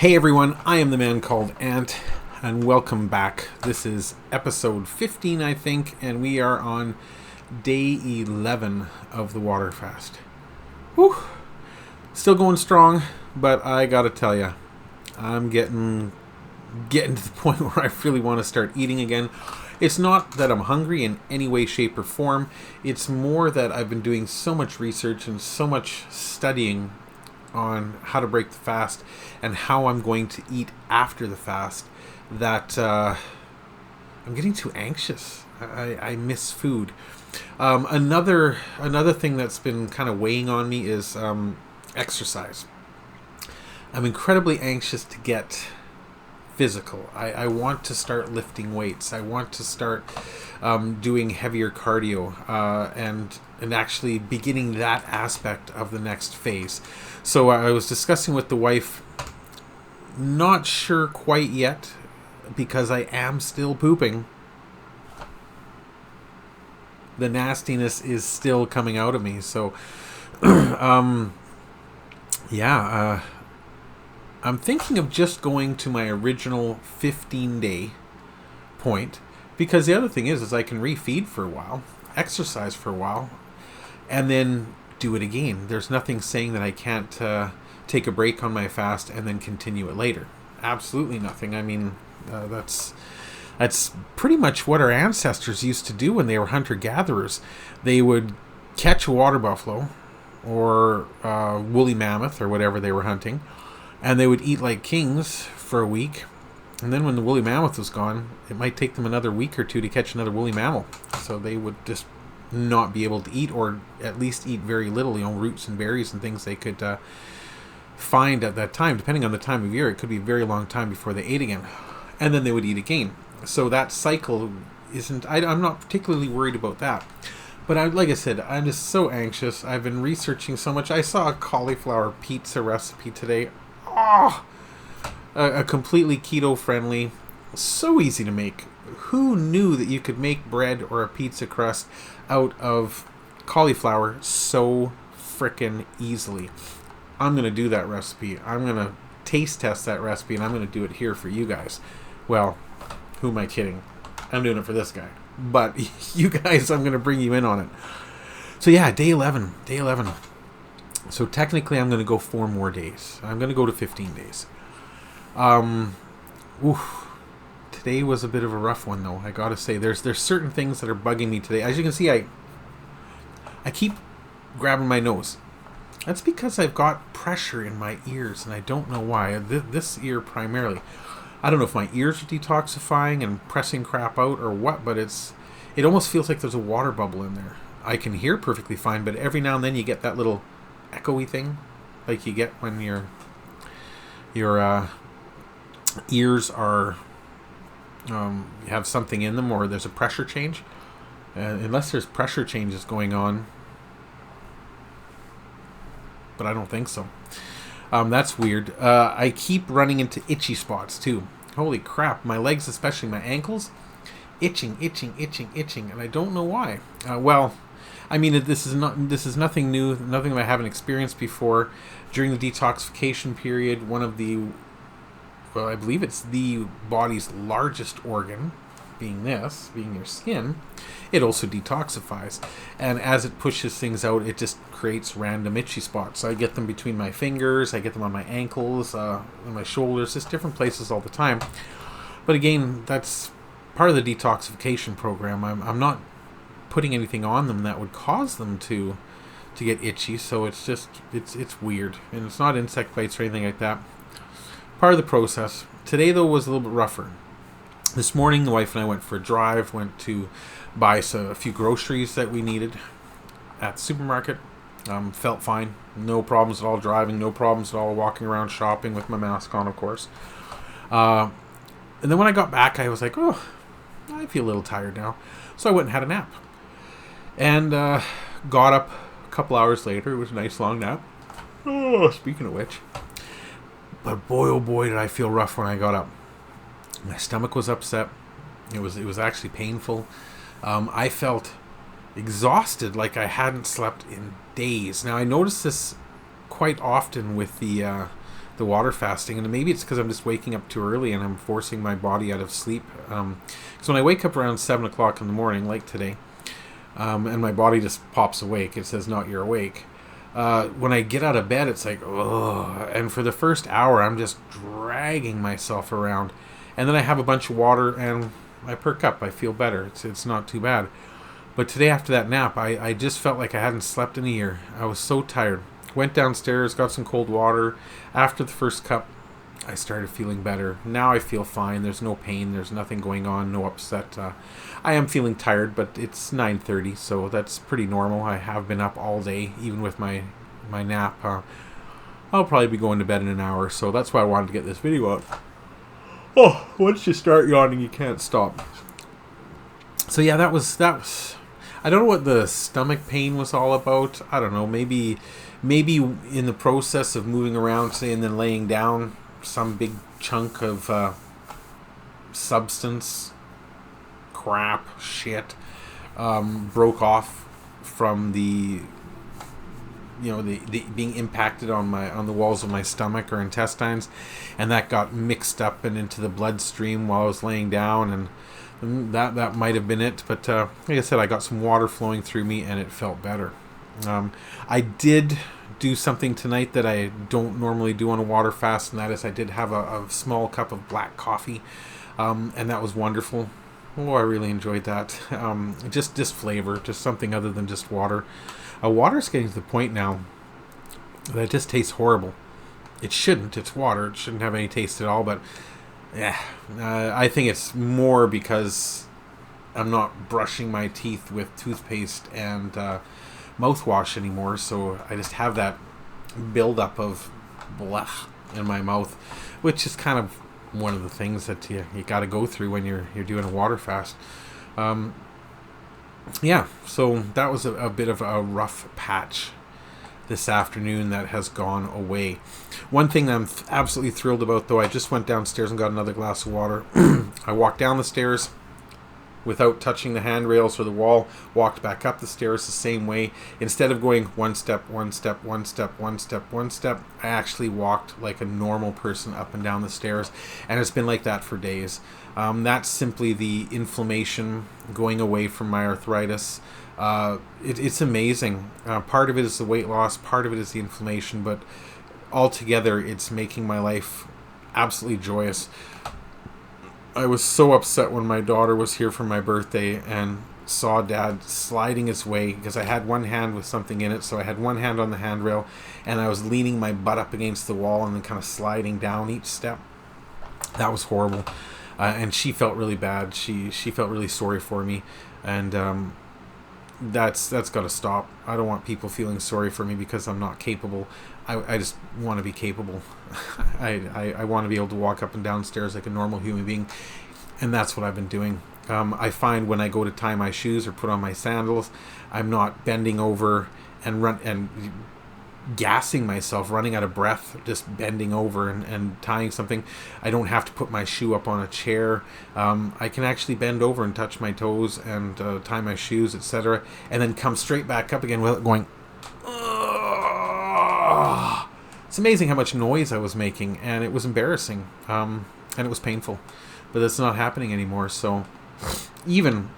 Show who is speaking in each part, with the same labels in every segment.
Speaker 1: Hey everyone, I am the man called Ant, and welcome back. This is episode 15, I think, and we are on day 11 of the water fast. Whew. Still going strong, but I gotta tell you, I'm getting to the point where I really want to start eating again. It's not that I'm hungry in any way, shape, or form. It's more that I've been doing so much research and so much studying on how to break the fast and how I'm going to eat after the fast that I'm getting too anxious. I miss food. Another thing that's been kind of weighing on me is exercise. I'm incredibly anxious to get physical. I want to start lifting weights. I want to start doing heavier cardio and actually beginning that aspect of the next phase. So I was discussing with the wife, not sure quite yet because I am still pooping. The nastiness is still coming out of me. So I'm thinking of just going to my original 15-day point, because the other thing is I can refeed for a while, exercise for a while, and then do it again. There's nothing saying that I can't take a break on my fast and then continue it later. Absolutely nothing. I mean, that's pretty much what our ancestors used to do when they were hunter-gatherers. They would catch a water buffalo or woolly mammoth or whatever they were hunting, and they would eat like kings for a week. And then when the woolly mammoth was gone, it might take them another week or two to catch another woolly mammal. So they would just not be able to eat, or at least eat very little, roots and berries and things they could find at that time. Depending on the time of year, it could be a very long time before they ate again. And then they would eat again. So that cycle isn't... I'm not particularly worried about that. But like I said, I'm just so anxious. I've been researching so much. I saw a cauliflower pizza recipe today. A completely keto-friendly, so easy to make. Who knew that you could make bread or a pizza crust out of cauliflower so frickin' easily? I'm going to do that recipe. I'm going to taste test that recipe, and I'm going to do it here for you guys. Well, who am I kidding? I'm doing it for this guy. But you guys, I'm going to bring you in on it. So yeah, day 11. So technically I'm going to go 4 more days. I'm going to go to 15 days. Today was a bit of a rough one, though. I gotta say, there's certain things that are bugging me today. As you can see, I keep grabbing my nose. That's because I've got pressure in my ears, and I don't know why. This ear primarily. I don't know if my ears are detoxifying and pressing crap out or what, but it almost feels like there's a water bubble in there. I can hear perfectly fine, but every now and then you get that little echoey thing, like you get when your ears are you have something in them, or there's a pressure change. Unless there's pressure changes going on, but I don't think so. That's weird. I keep running into itchy spots too. Holy crap, my legs, especially my ankles, itching, and I don't know why. Well, I mean, this is nothing new, nothing that I haven't experienced before. During the detoxification period, one of the, well, I believe it's the body's largest organ, being your skin, it also detoxifies. And as it pushes things out, it just creates random itchy spots. So I get them between my fingers, I get them on my ankles, on my shoulders, just different places all the time. But again, that's part of the detoxification program. I'm not putting anything on them that would cause them to get itchy, so it's just, it's weird. And it's not insect bites or anything like that. Part of the process. Today, though, was a little bit rougher. This morning, the wife and I went for a drive, went to buy a few groceries that we needed at the supermarket. Felt fine. No problems at all driving, no problems at all walking around shopping with my mask on, of course. And then when I got back, I was like, oh, I feel a little tired now. So I went and had a nap. And got up a couple hours later. It was a nice long nap. Oh, speaking of which. But boy, oh boy, did I feel rough when I got up. My stomach was upset. It was actually painful. I felt exhausted, like I hadn't slept in days. Now, I noticed this quite often with the the water fasting, and maybe it's because I'm just waking up too early and I'm forcing my body out of sleep. So when I wake up around 7 o'clock in the morning, like today, and my body just pops awake, it says not you're awake. When I get out of bed, it's like, ugh. And for the first hour, I'm just dragging myself around. And then I have a bunch of water and I perk up. I feel better. It's not too bad. But today after that nap, I just felt like I hadn't slept in a year. I was so tired. Went downstairs, got some cold water. After the first cup, I started feeling better. Now I feel fine. There's no pain. There's nothing going on. No upset. I am feeling tired, but it's 9:30, so that's pretty normal. I have been up all day, even with my nap. I'll probably be going to bed in an hour, so that's why I wanted to get this video out. Oh, once you start yawning, you can't stop. So yeah, that was. I don't know what the stomach pain was all about. I don't know. Maybe in the process of moving around, say, and then laying down, some big chunk of substance, crap, shit, broke off from the being impacted on the walls of my stomach or intestines, and that got mixed up and into the bloodstream while I was laying down, and that might have been it. But like I said, I got some water flowing through me and it felt better. I did do something tonight that I don't normally do on a water fast, and that is I did have a small cup of black coffee, and that was wonderful. Oh, I really enjoyed that. Just flavor, just something other than just water. Water's getting to the point now that it just tastes horrible. It shouldn't. It's water. It shouldn't have any taste at all, but yeah, I think it's more because I'm not brushing my teeth with toothpaste and mouthwash anymore, so I just have that buildup of blech in my mouth, which is kind of one of the things that you got to go through when you're doing a water fast. Yeah, so that was a bit of a rough patch this afternoon that has gone away. One thing that I'm absolutely thrilled about, though, I just went downstairs and got another glass of water. I walked down the stairs without touching the handrails or the wall, walked back up the stairs the same way. Instead of going one step, one step, one step, one step, one step, I actually walked like a normal person up and down the stairs, and it's been like that for days. That's simply the inflammation going away from my arthritis. It's amazing. Part of it is the weight loss, part of it is the inflammation, but altogether it's making my life absolutely joyous. I was so upset when my daughter was here for my birthday and saw Dad sliding his way, because I had one hand with something in it, so I had one hand on the handrail and I was leaning my butt up against the wall and then kind of sliding down each step. That was horrible. And she felt really bad. She felt really sorry for me, and that's got to stop. I don't want people feeling sorry for me because I'm not capable. I just want to be capable. I want to be able to walk up and down stairs like a normal human being, and that's what I've been doing. I find when I go to tie my shoes or put on my sandals, I'm not bending over and gassing myself, running out of breath, just bending over and tying something. I don't have to put my shoe up on a chair. I can actually bend over and touch my toes and tie my shoes, etc., and then come straight back up again without going, ugh. It's amazing how much noise I was making, and it was embarrassing, and it was painful, but that's not happening anymore. So even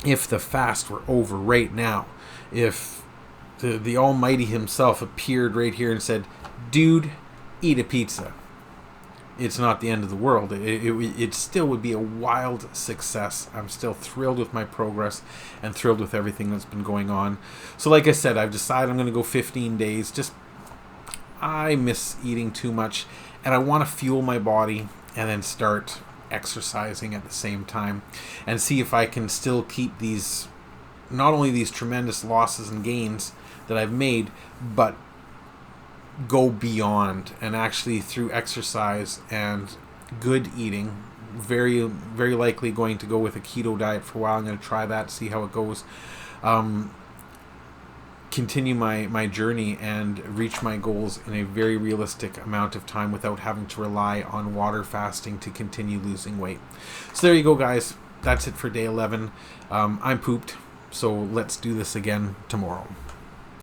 Speaker 1: if the fast were over right now, if the Almighty himself appeared right here and said, dude, eat a pizza, it's not the end of the world. It still would be a wild success. I'm still thrilled with my progress and thrilled with everything that's been going on. So like I said, I've decided I'm going to go 15 days. I miss eating too much, and I want to fuel my body and then start exercising at the same time and see if I can still keep not only these tremendous losses and gains that I've made, but go beyond, and actually through exercise and good eating, very, very likely going to go with a keto diet for a while. I'm going to try that, see how it goes. Continue my journey and reach my goals in a very realistic amount of time without having to rely on water fasting to continue losing weight. So there you go, guys. That's it for day 11. I'm pooped, so let's do this again tomorrow.